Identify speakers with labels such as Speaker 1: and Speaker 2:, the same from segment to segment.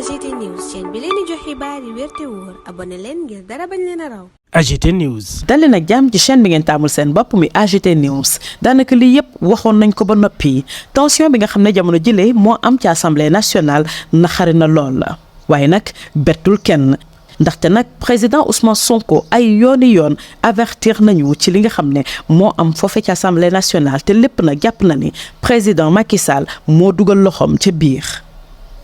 Speaker 1: AGT News chaîne bi leen di jox xibaar yi wér te wóor abonné leen ngir dara bañ leen a raw.
Speaker 2: AGT News.
Speaker 3: dal leen ak jàmm ci chaîne bi ngeen taamul seen bopp mi AGT News daanaka lii yëpp waxoon nañ ko ba noppi tension bi nga xam ne jamono jëlee moo am ci assemblée nationale naxari na lool la waaye nag bettul kenn. ndaxte nag président Ousmane Sonko ay yooni yoon avertir nañu ci li nga xam ne moo am foofe ci assemblée nationale te lépp nag jàpp na ni président Macky Sall moo dugal loxoom ca biir.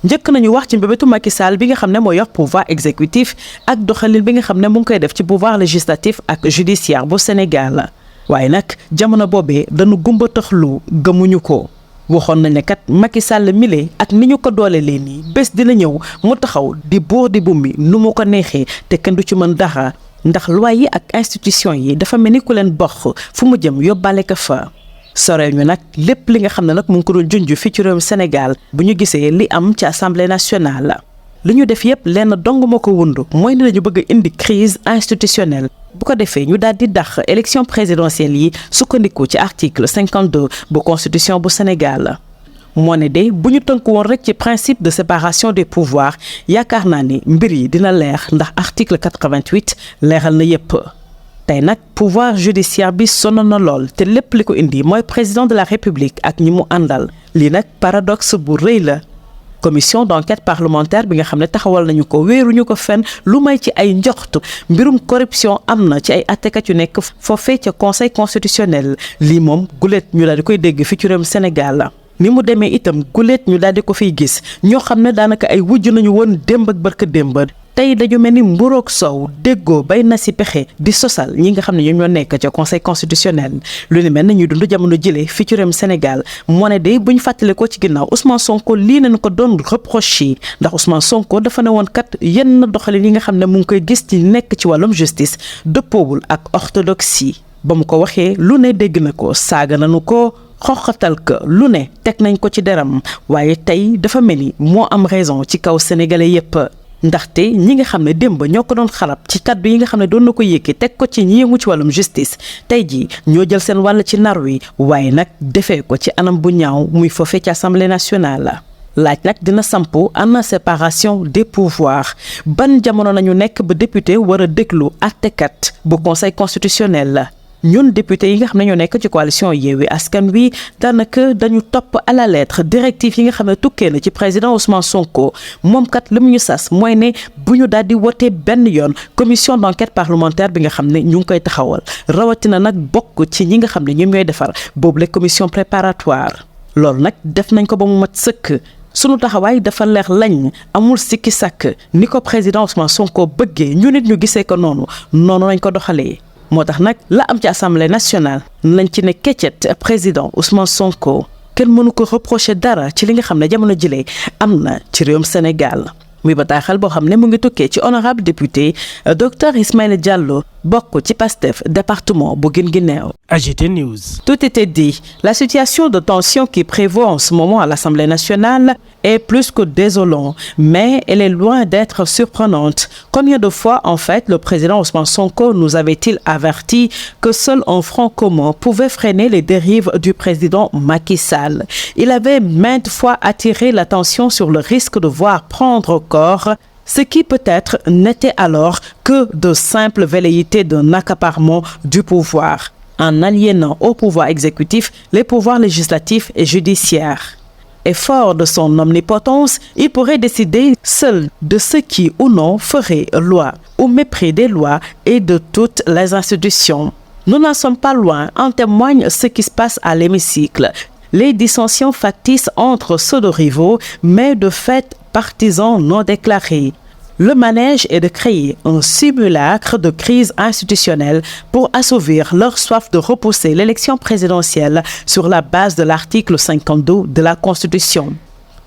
Speaker 3: njëkk nañu wax ci mbébétu Macky Sall bi nga xam ne moo yor pouvoir exécutif ak doxalin bi nga xam ne mu ngi koy def ci pouvoir législatif ak judiciaire bu Sénégal waaye nag jamono boobee dañu gumba taxlu gëmuñu ko. waxoon nañ ne kat Macky Sall mile ak ni ñu ko doolelee nii bés dina ñëw mu taxaw di buur di bummi nu mu ko neexee te kenn du ci mën dara ndax loi yi ak institution yi dafa mel ni ku leen bokk fu mu jëm yóbbaale ko fa. soree ñu nag lépp li nga xam ne nag mu ngi ko doon junj fii ci réewum Sénégal bu ñu gisee li am ci assemblée nationale li ñu def yépp lenn dong moo ko wund mooy ne dañu bëgg a indi crise institutionnelle. bu ko defee ñu daal di dàq élection présidentielle yi sukkandiku ci article 52 bu constitution bu Sénégal moo ne de bu ñu tënk woon rek ci principe de séparation des pouvoirs yaakaar naa ni mbir yi dina leer ndax article 88 leeral na yépp tey nag pouvoir judiciaire bi sonn na lool te lépp li ko indi mooy président de la république ak ñi mu àndal lii nag paradoxe bu rëy la. commission d'enquête parlementaire bi nga xam ne taxawal nañu ko wéeruñu ko fenn lu may ci ay njoxtu mbirum corruption am na ci ay attekat yu nekk foofee ca conseil constitutionnel lii moom guléet ñu daal di koy dégg fi ci réewum Sénégal la ni mu demee itam guléet ñu daal di ko fiy gis ñoo xam ne daanaka ay wujj nañu woon démb ak barka démb tey dañu mel ni mburoog soow déggoo bay na si pexe di sosal ñi nga xam ne ñoom ñoo nekk ca conseil constitutionnel lu ni mel ne ñuy dund jamono jëlee fii ci réewum Sénégal moo ne de bu ñu fàttale ko ci ginnaaw Ousmane Sonko lii nañu ko doon reproché ndax Ousmane Sonko dafa ne woon kat yenn doxalin yi nga xam ne mu ngi koy gis ci nekk ci wàllum justice dëppoowul ak orthodoxie ba mu ko waxee lu ne dégg na ko saaga nañu ko xoxatal ka lu ne teg nañ ko ci deram waaye tey dafa mel ni moo am raison ci kaw sénégalais yépp ndaxte ñi nga xam ne démb ñoo ko doon xalab ci kaddu yi nga xam ne doon na ko yëkkee teg ko ci ñi yëngu ci wàllum justice tey jii ñoo jël seen wàll ci nar wi waaye nag defee ko ci anam bu ñaaw muy foofee ci assemblée nationale. laaj nag dina sampu ana séparation des pouvoirs ban jamono nañu nekk ba député war a déglu àttekat bu conseil constitutionnel la. ñun député yi nga xam ne ñoo nekk ci coalition Yewwi Askan Wi daanaka dañu topp à la lettre directive yi nga xam ne tukkee na ci président Ousmane Sonko moom kat li mu ñu sas mooy ne bu ñu daal di wote benn yoon commission d'enquête parlementaire bi nga xam ne ñu ngi koy taxawal rawatina nag bokk ci ñi nga xam ne ñoom ñooy defar boobu la commission préparatoire loolu nag def nañ ko ba mu mat sëkk. sunu taxawaay dafa leer lañ amul sikki sàkk ni ko président Ousmane Sonko bëggee ñu nit ñu gisee ko noonu nañ ko doxalee. moo tax nag la am ci assemblée nationale lañ ci ne keccet président Ousmane Sonko kenn mënu ko reprocher dara ci li nga xam ne jamono jëlee am na ci réewum Sénégal muy bataaxal boo xam ne mu ngi tukkee ci honorable député docteur Ismaïla Diallo bokk ci Pastef département bu Guinguinéo.
Speaker 2: AGT News.
Speaker 3: Tout était dit. La situation de tension qui prévaut en ce moment à l'Assemblée nationale est plus que désolante, mais elle est loin d'être surprenante. Combien de fois, en fait, le président Ousmane Sonko nous avait-il averti que seul un front commun pouvait freiner les dérives du président Macky Sall? Il avait maintes fois attiré l'attention sur le risque de voir prendre corps ce qui peut-être n'était alors que de simples velléités d'un accaparement du pouvoir, en aliénant au pouvoir exécutif les pouvoirs législatifs et judiciaires. Et fort de son omnipotence, il pourrait décider seul de ce qui ou non ferait loi, au mépris des lois et de toutes les institutions. Nous n'en sommes pas loin, en témoigne ce qui se passe à l'hémicycle. Les dissensions factices entre ceux de rivaux, mais de fait partisans non déclarés. Le manège est de créer un simulacre de crise institutionnelle pour assouvir leur soif de repousser l'élection présidentielle sur la base de l'article 52 de la Constitution.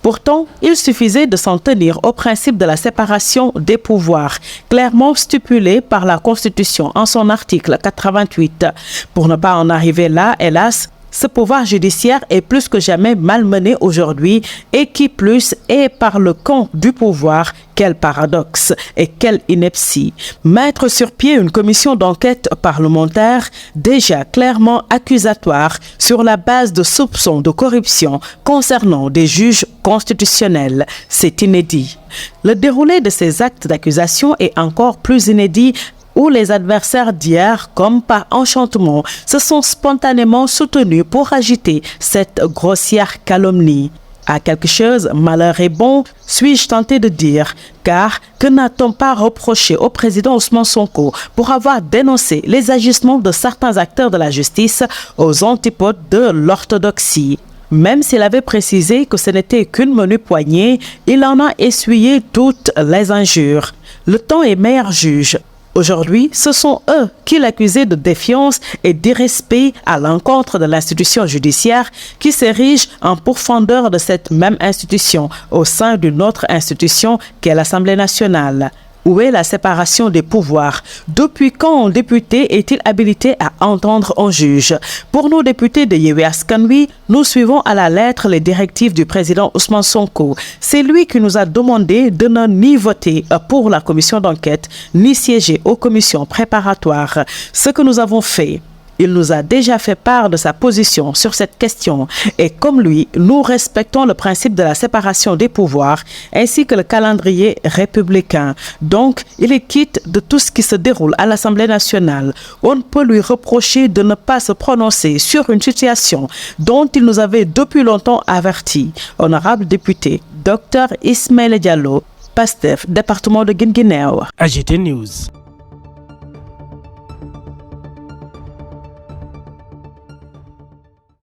Speaker 3: Pourtant, il suffisait de s'en tenir au principe de la séparation des pouvoirs, clairement stipulé par la Constitution en son article 88. Pour ne pas en arriver là, hélas, Ce pouvoir judiciaire est plus que jamais malmené aujourd'hui et qui plus est par le camp du pouvoir. Quel paradoxe et quelle ineptie. Mettre sur pied une commission d'enquête parlementaire déjà clairement accusatoire sur la base de soupçons de corruption concernant des juges constitutionnels, c'est inédit. Le déroulé de ces actes d'accusation est encore plus inédit où les adversaires d'hier, comme par enchantement, se sont spontanément soutenus pour agiter cette grossière calomnie. À quelque chose, malheur est bon, suis-je tenté de dire, car que n'a-t-on pas reproché au président Ousmane Sonko pour avoir dénoncé les agissements de certains acteurs de la justice aux antipodes de l'orthodoxie? Même s'il avait précisé que ce n'était qu'une menue poignée, il en a essuyé toutes les injures. Le temps est meilleur juge. Aujourd'hui, ce sont eux qui l'accusaient de défiance et d'irrespect à l'encontre de l'institution judiciaire qui s'érige en pourfendeur de cette même institution au sein d'une autre institution qu'est l'Assemblée nationale. Où est la séparation des pouvoirs? Depuis quand un député est-il habilité à entendre un juge? Pour nos députés de Yewwi Askan Wi, nous suivons à la lettre les directives du président Ousmane Sonko. C'est lui qui nous a demandé de ne ni voter pour la commission d'enquête, ni siéger aux commissions préparatoires. Ce que nous avons fait. Il nous a déjà fait part de sa position sur cette question et comme lui, nous respectons le principe de la séparation des pouvoirs ainsi que le calendrier républicain. Donc, il est quitte de tout ce qui se déroule à l'Assemblée nationale. On ne peut lui reprocher de ne pas se prononcer sur une situation dont il nous avait depuis longtemps averti. Honorable député, Dr Ismaïla Diallo, PASTEF, département de Guinguinéo.
Speaker 2: AGT News.